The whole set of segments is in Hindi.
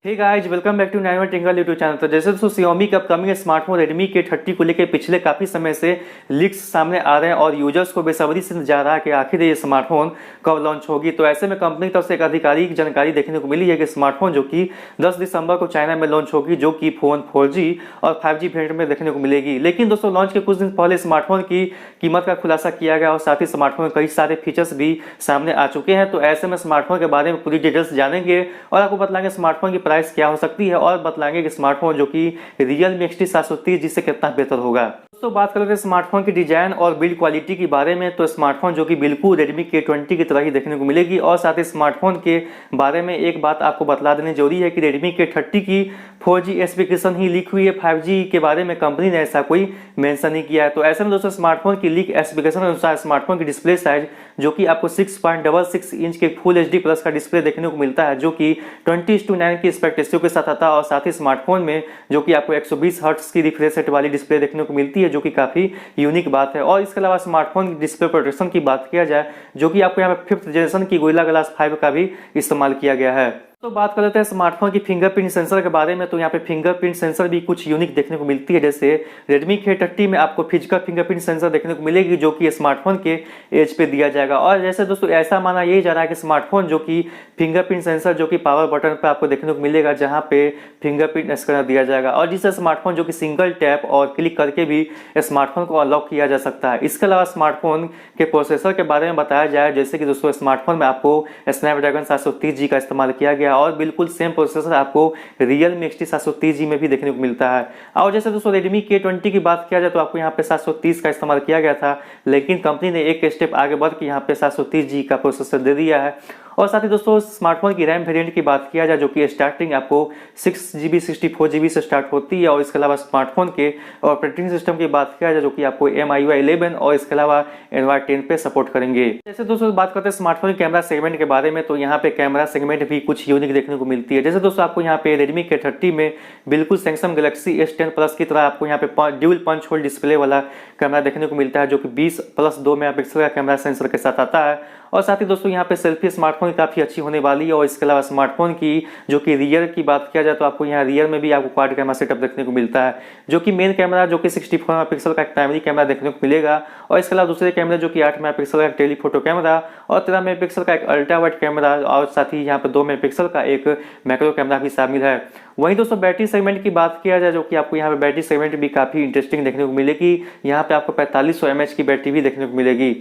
Hey guys, welcome back to nine tingle YouTube channel. तो जैसे दोस्तों Xiaomi का अपकमिंग स्मार्टफोन Redmi K30 को लेकर पिछले काफी समय से लीक्स सामने आ रहे हैं और यूजर्स को बेसब्री से जा रहा है कि आखिर ये स्मार्टफोन कब लॉन्च होगी। तो ऐसे में कंपनी की तरफ से एक आधिकारिक जानकारी देखने को मिली है कि स्मार्टफोन जो कि 10 दिसंबर को चाइना में लॉन्च होगी, जो कि फोन 4G और 5G वेरिएंट में देखने को मिलेगी। लेकिन दोस्तों लॉन्च के कुछ दिन पहले स्मार्टफोन की कीमत का खुलासा किया गया और साथ ही स्मार्टफोन में कई सारे फीचर्स भी सामने आ चुके हैं। तो ऐसे में स्मार्टफोन के बारे में पूरी डिटेल्स जानेंगे और आपको बतलाएंगे स्मार्टफोन की प्राइस क्या हो सकती है और बतलाएंगे कि स्मार्टफोन जो कि Realme XT730 जिससे कितना बेहतर होगा। दोस्तों बात करते हैं स्मार्टफोन की डिजाइन और बिल्ड क्वालिटी के बारे में। तो स्मार्टफोन जो कि बिल्कुल Redmi K20 की तरह ही देखने को मिलेगी और साथ ही स्मार्टफोन के बारे में एक बात आपको बतला देनी जरूरी है कि Redmi K30 की 4G स्पेसिफिकेशन ही लीक हुई है। 5G के बारे में कंपनी ने ऐसा कोई मेंशन नहीं किया है। तो ऐसे में दोस्तों स्मार्टफोन की लीक स्पेसिफिकेशन अनुसार स्मार्टफोन की डिस्प्ले साइज जो कि आपको 6.66 इंच के फुल HD प्लस का डिस्प्ले देखने को मिलता है, जो कि 20:9 की एस्पेक्ट रेशियो के साथ आता है। और साथ ही स्मार्टफोन में जो कि आपको 120 हर्ट्ज की रिफ्रेश रेट वाली डिस्प्ले देखने को मिलती है, जो कि काफी यूनिक बात है। और इसके अलावा स्मार्टफोन की डिस्प्ले प्रोटेक्शन की बात किया जाए, जो कि आपको यहाँ पे 5th जनरेशन की गोरिल्ला ग्लास 5 का भी इस्तेमाल किया गया है। तो बात कर लेते हैं स्मार्टफोन की फिंगरप्रिंट सेंसर के बारे में। तो यहाँ पे फिंगरप्रिंट सेंसर भी कुछ यूनिक देखने को मिलती है। जैसे Redmi K30 में आपको फिजिकल फिंगरप्रिंट सेंसर देखने को मिलेगी, जो कि स्मार्टफोन के एज पे दिया जाएगा। और जैसे दोस्तों ऐसा माना यही जा रहा है कि स्मार्टफोन जो कि फिंगरप्रिंट सेंसर जो कि पावर बटन पे आपको देखने को मिलेगा, जहाँ पे फिंगरप्रिंट स्कैनर दिया जाएगा और जिससे स्मार्टफोन जो कि सिंगल टैप और क्लिक करके भी स्मार्टफोन को अनलॉक किया जा सकता है। इसके अलावा स्मार्टफोन के प्रोसेसर के बारे में बताया जाए, जैसे कि दोस्तों स्मार्टफोन में आपको स्नैपड्रैगन 730G का इस्तेमाल किया गया और बिल्कुल सेम प्रोसेसर आपको Realme XT730G में भी देखने को मिलता है। और जैसे दोस्तों Redmi K20 की बात किया जाए तो आपको यहाँ पे 730 का इस्तेमाल किया गया था, लेकिन कंपनी ने एक स्टेप आगे बढ़ के यहाँ पे 730G का प्रोसेसर दे दिया है। और साथ ही दोस्तों स्मार्टफोन की रैम वेरिएंट की बात किया जाए, जो कि स्टार्टिंग आपको 6GB 64GB से स्टार्ट होती है। और इसके अलावा स्मार्टफोन के ऑपरेटिंग सिस्टम की बात किया जाए, जो कि आपको MIUI 11 और इसके अलावा Android 10 पे सपोर्ट करेंगे। जैसे दोस्तों बात करते हैं स्मार्टफोन के कैमरा सेगमेंट के बारे में। तो यहाँ पे कैमरा सेगमेंट भी कुछ यूनिक देखने को मिलती है। जैसे दोस्तों आपको यहाँ पे Redmi K30 में बिल्कुल सैमसंग गैलेक्सी S10 प्लस की तरह आपको यहाँ पे ड्यूल पंच होल डिस्प्ले वाला कैमरा देखने को मिलता है, जो कि 20+2 मेगापिक्सल का कैमरा सेंसर के साथ आता है। और साथ ही दोस्तों यहाँ पे सेल्फी स्मार्टफोन काफी अच्छी होने वाली है। और इसके अलावा स्मार्टफोन की जो कि रियर की बात किया जाए तो आपको यहाँ रियर में भी आपको क्वाड कैमरा सेटअप देखने को मिलता है, जो कि मेन कैमरा जो कि 64 मेगापिक्सल का एक प्राइमरी कैमरा देखने को मिलेगा। और इसके अलावा दूसरे कैमरे जो कि 8 मेगापिक्सल का एक टेलीफोटो कैमरा और 13 मेगापिक्सल का एक अल्ट्रा वाइड कैमरा और साथ ही यहाँ पे 2 मेगापिक्सल का एक मैक्रो कैमरा भी शामिल है। वहीं दोस्तों बैटरी सेगमेंट की बात किया जाए, जो कि आपको यहाँ पे बैटरी सेगमेंट भी काफी इंटरेस्टिंग देखने को मिलेगी। यहाँ पे आपको 4500 mAh की बैटरी भी देखने को मिलेगी।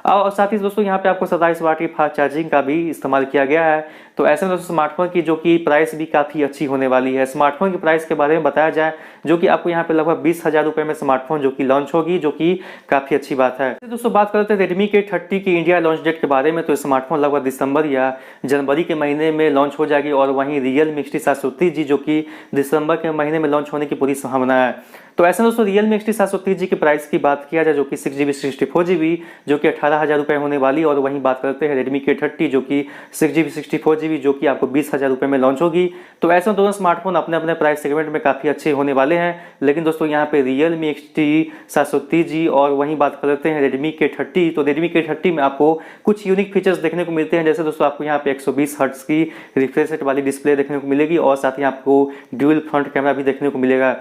और साथ ही दोस्तों यहाँ पे आपको 27 वाट की फास्ट चार्जिंग का भी इस्तेमाल किया गया है। तो ऐसे में दोस्तों स्मार्टफोन की जो कि प्राइस भी काफी अच्छी होने वाली है। स्मार्टफोन की प्राइस के बारे में बताया जाए, जो कि आपको यहाँ पे लगभग 20,000 रुपए में स्मार्टफोन जो कि लॉन्च होगी, जो कि काफी अच्छी बात है। दोस्तों बात करते हैं Redmi K30 की इंडिया लॉन्च डेट के बारे में। तो स्मार्टफोन लगभग दिसंबर या जनवरी के महीने में लॉन्च हो जाएगी और वहीं Realme XT730G जो कि दिसंबर के महीने में लॉन्च होने की पूरी संभावना है। तो ऐसे दोस्तों Realme XT730G की प्राइस की बात किया जाए, जो कि 6GB 64GB जो कि 18,000 रुपए होने वाली। और वहीं बात करते हैं Redmi K30 जो कि 6GB 64GB जो कि आपको 20,000 रुपए में लॉन्च होगी। तो ऐसे में दोनों स्मार्टफोन अपने अपने प्राइस सेगमेंट में काफी अच्छे होने वाले हैं। लेकिन दोस्तों यहाँ पे Realme XT730G और वहीं बात कर लेते हैं Redmi K30। तो Redmi K30 में आपको कुछ यूनिक फीचर्स देखने को मिलते हैं। जैसे दोस्तों आपको यहाँ पे 120 हर्ट्ज की रिफ्रेश रेट वाली डिस्प्ले देखने को मिलेगी और साथ ही आपको ड्यूल फ्रंट कैमरा भी देखने को मिलेगा।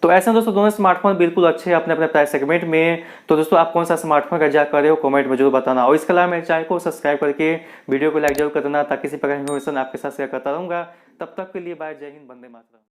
तो ऐसे में दोस्तों दोनों स्मार्टफोन बिल्कुल अच्छे हैं अपने अपने प्राइस सेगमेंट में। तो दोस्तों आप कौन सा स्मार्टफोन का जा कर रहे हो कमेंट में जरूर बताना। और इसके अलावा मेरे चैनल को सब्सक्राइब करके वीडियो को लाइक जरूर कर देना, ताकि इसी प्रकार की इन्फॉर्मेशन आपके साथ शेयर करता रहूंगा। तब तक के लिए बाय, जय हिंद, वंदे मातरम।